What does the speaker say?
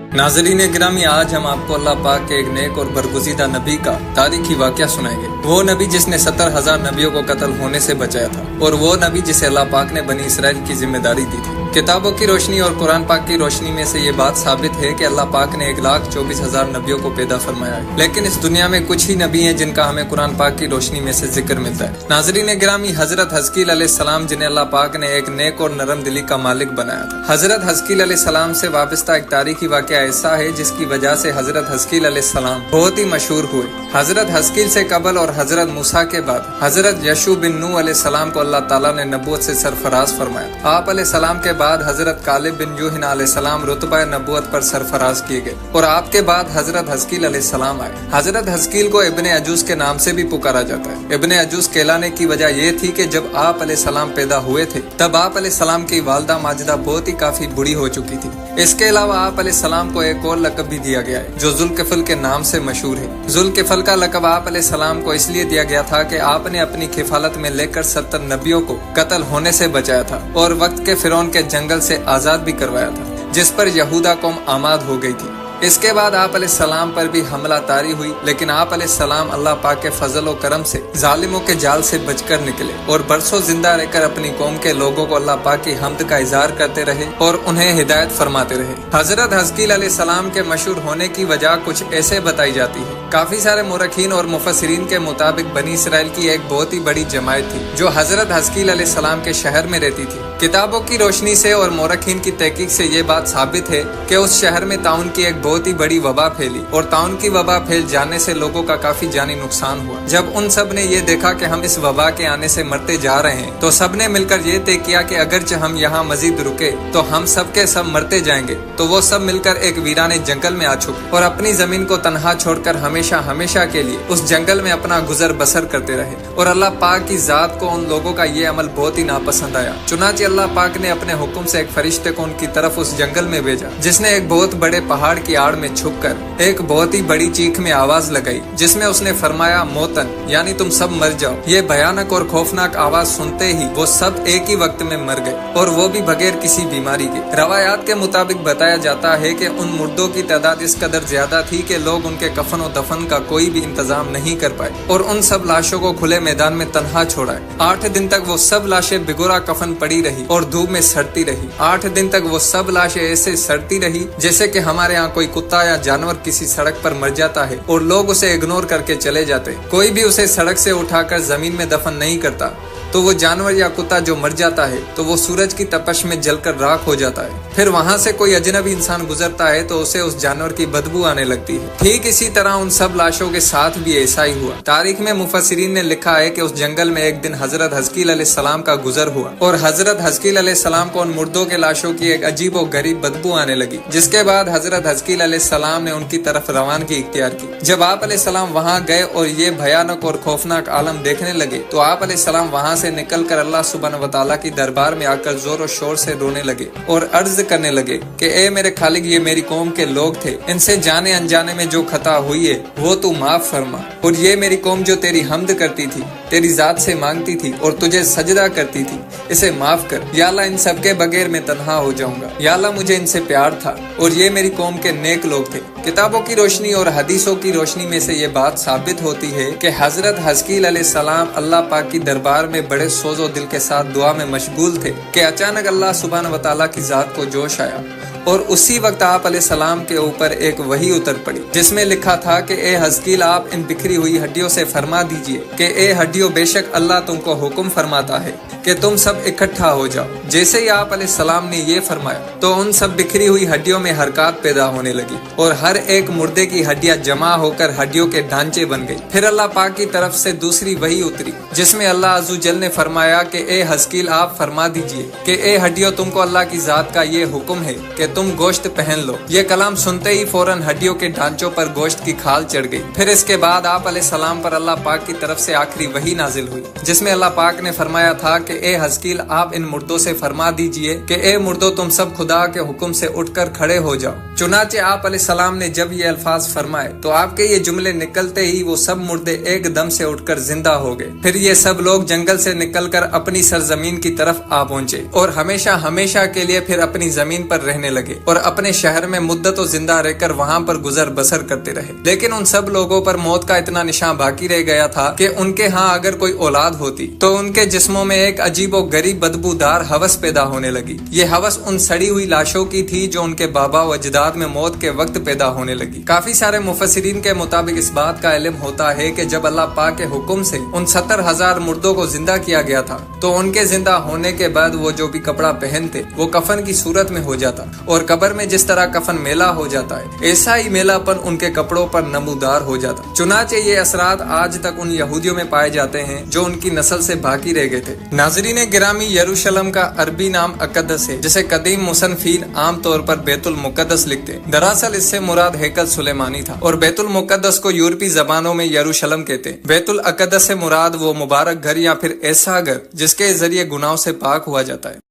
नाज़रीन गिरामी, आज हम आपको अल्लाह पाक के एक नेक और बरगुज़ीदा नबी का तारीखी वाक़या सुनाएंगे। वो नबी जिसने 70,000 नबियों को कत्ल होने से बचाया था, और वो नबी जिसे अल्लाह पाक ने बनी इसराइल की जिम्मेदारी दी थी। किताबों की रोशनी और कुरान पाक की रोशनी में से ये बात साबित है कि अल्लाह पाक ने 1,24,000 नबियों को पैदा फरमाया है, लेकिन इस दुनिया में कुछ ही नबी हैं जिनका हमें कुरान पाक की रोशनी में से जिक्र मिलता है। नाज़रीन गिरामी, हजरत हज़कील अलैहिस्सलाम, जिन्हें अल्लाह पाक ने एक नेक और नरम दिली का मालिक बनाया था। हजरत हज़कील अलैहिस्सलाम से वाबस्ता एक तारीखी वाक़या ऐसा है जिसकी वजह से हजरत हज़कील अलैहिस्सलाम बहुत ही मशहूर हुए। हजरत हज़कील से कबल और हजरत मूसा के बाद हजरत यशू बिन नूह अलैहिस्सलाम को अल्लाह ताला ने नबूवत से सरफराज फरमाया। आप अलैहिस्सलाम के बाद हजरत कालिब बिन यूहना अलैहिस्सलाम रुतबा नबूवत पर सरफराज किए गए, और आपके बाद हजरत हज़कील अलैहिस्सलाम आए। हजरत हज़कील को इब्ने अजूज के नाम से भी पुकारा जाता है। इब्ने अजूज कहलाने की वजह यह थी कि जब आप अलैहिस्सलाम पैदा हुए थे तब आप अलैहिस्सलाम की वालिदा माजिदा बहुत ही काफी बूढ़ी हो चुकी थी। इसके अलावा आप अलैहिस्सलाम को एक और लक़ब भी दिया गया है जो ज़ुल्किफ़ल के नाम से मशहूर है। ज़ुल्किफ़ल का लक़ब आप अलैहिस्सलाम को इसलिए दिया गया था कि आपने अपनी किफ़ालत में लेकर 70 नबियों को कत्ल होने से बचाया था और वक्त के फिरौन के जंगल से आजाद भी करवाया था, जिस पर यहूदा कौम आमाद हो गई थी। इसके बाद आप अलैहिस्सलाम पर भी हमला तारी हुई, लेकिन आप अलैहिस्सलाम अल्लाह पाक के फजल और करम से जालिमों के जाल से बचकर निकले और बरसों जिंदा रहकर अपनी कौम के लोगों को अल्लाह पाक की हम्द का इजहार करते रहे और उन्हें हिदायत फरमाते रहे। हजरत हज़कील अलैहिस्सलाम के मशहूर होने की वजह कुछ ऐसे बताई जाती है। काफी सारे मुरखीन और मुफस्सिरीन के मुताबिक बनी इसराइल की एक बहुत ही बड़ी जमायत थी जो हजरत हज़कील अलैहिस्सलाम के शहर में रहती थी। किताबों की रोशनी से और मुरखीन की तहकीक से ये बात साबित है कि उस शहर में ताउन की एक बहुत ही बड़ी वबा फैली, और ताउन की वबा फैल जाने से लोगों का काफी जानी नुकसान हुआ। जब उन सब ने ये देखा कि हम इस वबा के आने से मरते जा रहे हैं, तो सब ने मिलकर ये तय किया कि अगरचे हम यहाँ मजीद रुके तो हम सब के सब मरते जाएंगे। तो वो सब मिलकर एक वीराने जंगल में आ छुपे और अपनी जमीन को तनहा छोड़कर हमेशा हमेशा के लिए उस जंगल में अपना गुजर बसर करते रहे। और अल्लाह पाक की जात को उन लोगों का ये अमल बहुत ही नापसंद आया। चुनांचे अल्लाह पाक ने अपने हुक्म से एक फरिश्ते को उनकी तरफ उस जंगल में भेजा, जिसने एक बहुत बड़े पहाड़ की आड़ में छुपकर एक बहुत ही बड़ी चीख में आवाज लगाई, जिसमें उसने फरमाया, मौतन, यानी तुम सब मर जाओ। ये भयानक और खौफनाक आवाज सुनते ही वो सब एक ही वक्त में मर गए, और वो भी बगैर किसी बीमारी के। रवायात के मुताबिक बताया जाता है कि उन मुर्दों की तादाद इस कदर ज्यादा थी कि लोग उनके कफन और दफन का कोई भी इंतजाम नहीं कर पाए और उन सब लाशों को खुले मैदान में तन्हा छोड़ा। 8 दिन तक वो सब लाशें बिगोरा कफन पड़ी रही और धूप में सड़ती रही। 8 दिन तक वो सब लाशें ऐसे सड़ती रही जैसे कि हमारे यहाँ कोई कुत्ता या जानवर किसी सड़क पर मर जाता है और लोग उसे इग्नोर करके चले जाते। कोई भी उसे सड़क से उठाकर जमीन में दफन नहीं करता। तो वो जानवर या कुत्ता जो मर जाता है तो वो सूरज की तपश में जलकर राख हो जाता है। फिर वहाँ से कोई अजनबी इंसान गुजरता है तो उसे उस जानवर की बदबू आने लगती है। ठीक इसी तरह उन सब लाशों के साथ भी ऐसा ही हुआ। तारीख में मुफस्सिरीन ने लिखा है कि उस जंगल में एक दिन हजरत हज़कील अलैहिस्सलाम का गुजर हुआ और हजरत हज़कील अलैहिस्सलाम को उन मुर्दों के लाशों की एक अजीब और गरीब बदबू आने लगी, जिसके बाद हजरत हज़कील अलैहिस्सलाम ने उनकी तरफ रवानगी इख्तियार की। जब आप अलैहिस्सलाम वहाँ गए और ये भयानक और खौफनाक आलम देखने लगे तो आप अलैहिस्सलाम वहाँ से निकलकर अल्लाह सुब्हानहू व तआला की दरबार में आकर जोर और शोर से रोने लगे और अर्ज करने लगे कि ए मेरे खालिक, ये मेरी कौम के लोग थे, इनसे जाने अनजाने में जो खता हुई है वो तू माफ फरमा, और ये मेरी कौम जो तेरी हम्द करती थी, तेरी जात से मांगती थी और तुझे सजदा करती थी, इसे माफ कर। या अल्लाह, इन सब के बगैर मैं तन्हा हो जाऊंगा। या अल्लाह, मुझे इनसे प्यार था और ये मेरी कौम के नेक लोग थे। किताबों की रोशनी और हदीसों की रोशनी में से ये बात साबित होती है कि हजरत हज़कील अलैहिस्सलाम अल्लाह पाक की दरबार में बड़े सोजो दिल के साथ दुआ में मशगूल थे कि अचानक अल्लाह सुब्हानहू व तआला की जात को जोश आया और उसी वक्त आप अलैहिस्सलाम के ऊपर एक वही उतर पड़ी, जिसमें लिखा था कि ए हज़कील, आप इन बिखरी हुई हड्डियों से फरमा दीजिए कि ए हड्डियों, बेशक अल्लाह तुमको हुक्म फरमाता है कि तुम सब इकट्ठा हो जाओ। जैसे ही आप अलैहिस्सलाम ने ये फरमाया तो उन सब बिखरी हुई हड्डियों में हरकत पैदा होने लगी और हर एक मुर्दे की हड्डियां जमा होकर हड्डियों के ढांचे बन गई। फिर अल्लाह पाक की तरफ से दूसरी वही उतरी, जिसमें अल्लाह अज़्ज़वजल ने फरमाया कि ए हज़कील, आप फरमा दीजिए कि ए हड्डियों, तुमको अल्लाह की जात का ये हुक्म है कि तुम गोश्त पहन लो। ये कलाम सुनते ही फौरन हड्डियों के ढांचों पर गोश्त की खाल चढ़ गई। फिर इसके बाद आप अलैहिस्सलाम पर अल्लाह पाक की तरफ से आखिरी वही नाजिल हुई, जिसमें अल्लाह पाक ने फरमाया था कि ए हज़कील, आप इन मुर्दों से फरमा दीजिए कि ए मुर्दों, तुम सब खुदा के हुक्म से उठकर खड़े हो जाओ। चुनाचे आप अलैहिस्सलाम ने जब ये अल्फाज फरमाए तो आपके ये जुमले निकलते ही वो सब मुर्दे एकदम से उठकर जिंदा हो गए। फिर ये सब लोग जंगल से निकलकर अपनी सरजमीन की तरफ आ पहुंचे और हमेशा हमेशा के लिए फिर अपनी जमीन पर रहने لگے اور اپنے شہر میں مدت و زندہ رہ کر وہاں پر گزر بسر کرتے رہے. لیکن ان سب لوگوں پر موت کا اتنا نشان باقی رہ گیا تھا کہ ان کے ہاں اگر کوئی اولاد ہوتی تو ان کے جسموں میں ایک عجیب و غریب بدبودار ہوس پیدا ہونے لگی. یہ ہوس ان سڑی ہوئی لاشوں کی تھی جو ان کے بابا و اجداد میں موت کے وقت پیدا ہونے لگی. کافی سارے مفسرین کے مطابق اس بات کا علم ہوتا ہے کہ جب اللہ پاک کے حکم سے ان 70,000 مردوں کو زندہ کیا گیا تھا تو ان کے زندہ ہونے کے بعد وہ جو بھی کپڑا پہنتے وہ کفن کی صورت میں ہو جاتا اور قبر میں جس طرح کفن میلا ہو جاتا ہے ایسا ہی میلا پن ان کے کپڑوں پر نمودار ہو جاتا. چنانچہ یہ اثرات آج تک ان یہودیوں میں پائے جاتے ہیں جو ان کی نسل سے باقی رہ گئے تھے. ناظرین گرامی، یروشلم کا عربی نام اقدس ہے جسے قدیم مصنفین عام طور پر بیت المقدس لکھتے. دراصل اس سے مراد ہیکل سلیمانی تھا اور بیت المقدس کو یورپی زبانوں میں یروشلم کہتے. بیت الاقدس سے مراد وہ مبارک گھر یا پھر ایسا گھر جس کے ذریعے گناہوں سے پاک ہوا جاتا ہے.